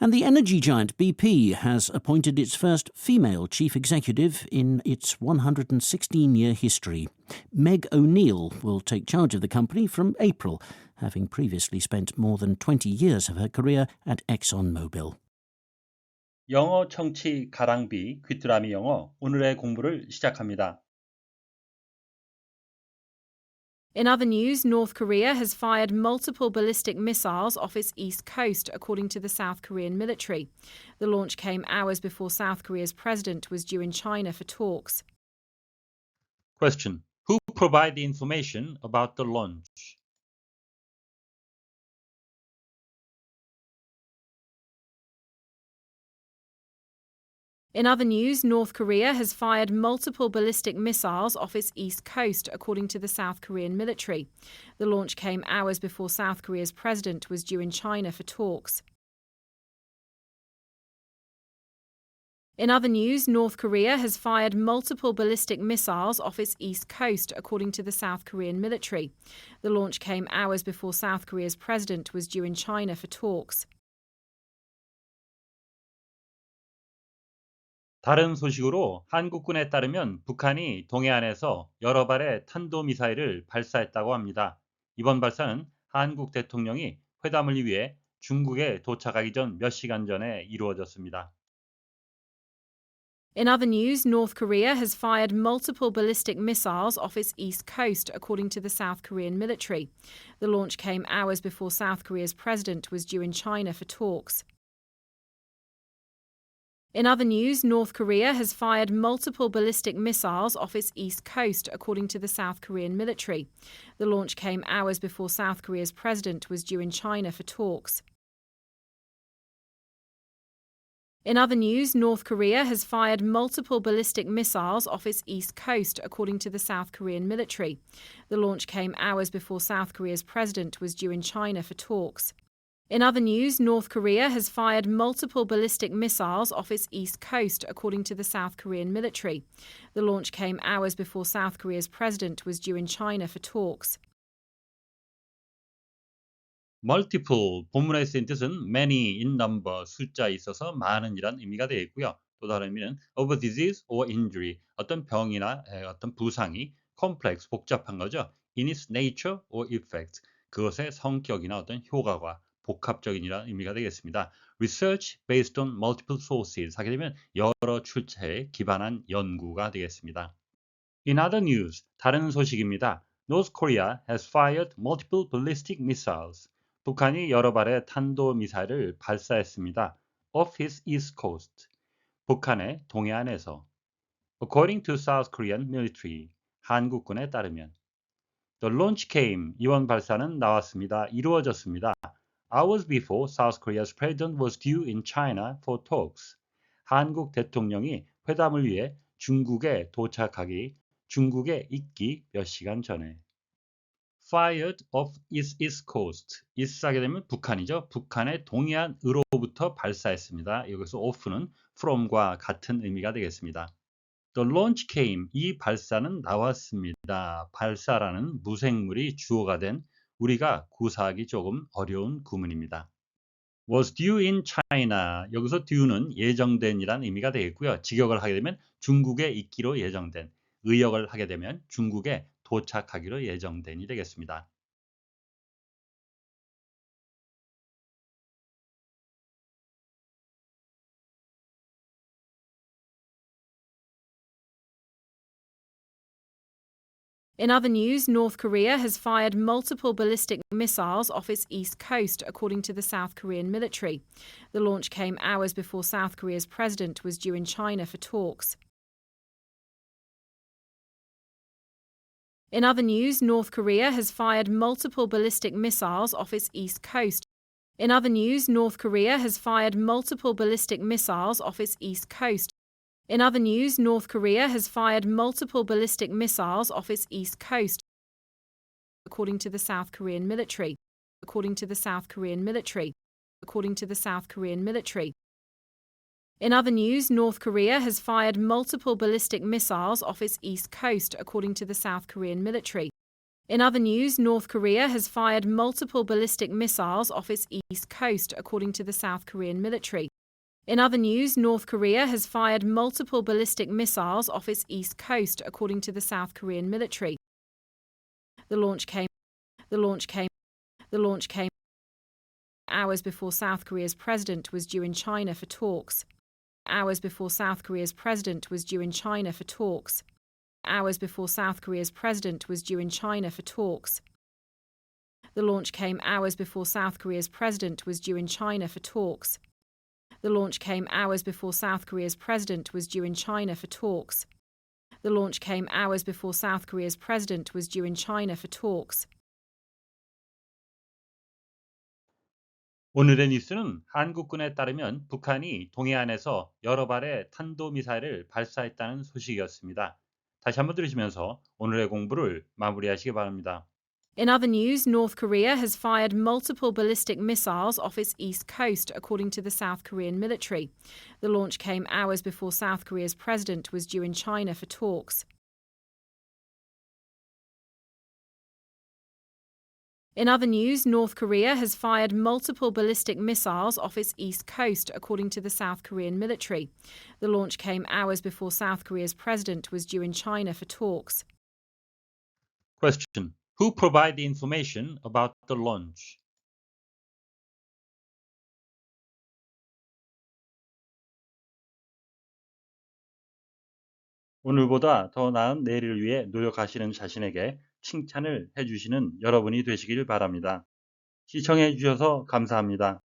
And the energy giant BP has appointed its first female chief executive in its 116-year history. Meg O'Neill will take charge of the company from April, having previously spent more than 20 years of her career at ExxonMobil. 영어 청취 가랑비 귀뚜라미 영어 오늘의 공부를 시작합니다. In other news, North Korea has fired multiple ballistic missiles off its east coast, according to the South Korean military. The launch came hours before South Korea's president was due in China for talks. Question. Who provided the information about the launch? In other news, North Korea has fired multiple ballistic missiles off its east coast, according to the South Korean military. The launch came hours before South Korea's president was due in China for talks. In other news, North Korea has fired multiple ballistic missiles off its east coast, according to the South Korean military. The launch came hours before South Korea's president was due in China for talks. 다른 소식으로 한국군에 따르면 북한이 동해안에서 여러 발의 탄도미사일을 발사했다고 합니다. 이번 발사는 한국 대통령이 회담을 위해 중국에 도착하기 전 몇 시간 전에 이루어졌습니다. In other news, North Korea has fired multiple ballistic missiles off its east coast, according to the South Korean military. The launch came hours before South Korea's president was due in China for talks. In other news, North Korea has fired multiple ballistic missiles off its east coast, according to the South Korean military. The launch came hours before South Korea's president was due in China for talks. In other news, North Korea has fired multiple ballistic missiles off its east coast, according to the South Korean military. The launch came hours before South Korea's president was due in China for talks. In other news, North Korea has fired multiple ballistic missiles off its east coast, according to the South Korean military. The launch came hours before South Korea's president was due in China for talks. Multiple, 본문에 쓰인 뜻은 many in number, 숫자에 있어서 많은이란 의미가 되어 있고요. 또 다른 의미는 of a disease or injury, 어떤 병이나 어떤 부상이 complex, 복잡한 거죠. in its nature or effect, 그것의 성격이나 어떤 효과가 복합적인이라는 의미가 되겠습니다. Research based on multiple sources, 하게 되면 여러 출처에 기반한 연구가 되겠습니다. In other news, 다른 소식입니다. North Korea has fired multiple ballistic missiles. 북한이 여러 발의 탄도미사일을 발사했습니다. Off its east coast, 북한의 동해안에서. According to South Korean military, 한국군에 따르면. The launch came, 이번 발사는 나왔습니다. 이루어졌습니다. Hours before South Korea's president was due in China for talks. 한국 대통령이 회담을 위해 중국에 있기 몇 시간 전에. Fired off its east coast. east 하게 되면 북한이죠. 북한의 동해안으로부터 발사했습니다. 여기서 off는 from과 같은 의미가 되겠습니다. The launch came. 이 발사는 나왔습니다. 발사라는 무생물이 주어가 된 우리가 구사하기 조금 어려운 구문입니다. Was due in China. 여기서 due는 예정된이란 의미가 되겠고요. 직역을 하게 되면 중국에 있기로 예정된, 의역을 하게 되면 중국에 도착하기로 예정된이 되겠습니다. In other news, North Korea has fired multiple ballistic missiles off its east coast, according to the South Korean military. The launch came hours before South Korea's president was due in China for talks. In other news, North Korea has fired multiple ballistic missiles off its east coast. In other news, North Korea has fired multiple ballistic missiles off its east coast. In other news, North Korea has fired multiple ballistic missiles off its east coast, according to the South Korean military. According to the South Korean military. According to the South Korean military. In other news, North Korea has fired multiple ballistic missiles off its east coast, according to the South Korean military. In other news, North Korea has fired multiple ballistic missiles off its east coast, according to the South Korean military. In other news, North Korea has fired multiple ballistic missiles off its east coast, according to the South Korean military. The launch came hours before South Korea's president was due in China for talks. Hours before South Korea's president was due in China for talks. Hours before South Korea's president was due in China for talks. The launch came hours before South Korea's president was due in China for talks. The launch came hours before South Korea's president was due in China for talks. The launch came hours before South Korea's president was due in China for talks. 오늘의 뉴스는 한국군에 따르면 북한이 동해안에서 여러 발의 탄도미사일을 발사했다는 소식이었습니다. 다시 한번 들으시면서 오늘의 공부를 마무리하시기 바랍니다. In other news, North Korea has fired multiple ballistic missiles off its east coast, according to the South Korean military. The launch came hours before South Korea's president was due in China for talks. In other news, North Korea has fired multiple ballistic missiles off its east coast, according to the South Korean military. The launch came hours before South Korea's president was due in China for talks. Question. Who provided the information about the launch? 오늘보다 더 나은 내일을 위해 노력하시는 자신에게 칭찬을 해주시는 여러분이 되시길 바랍니다. 시청해 주셔서 감사합니다.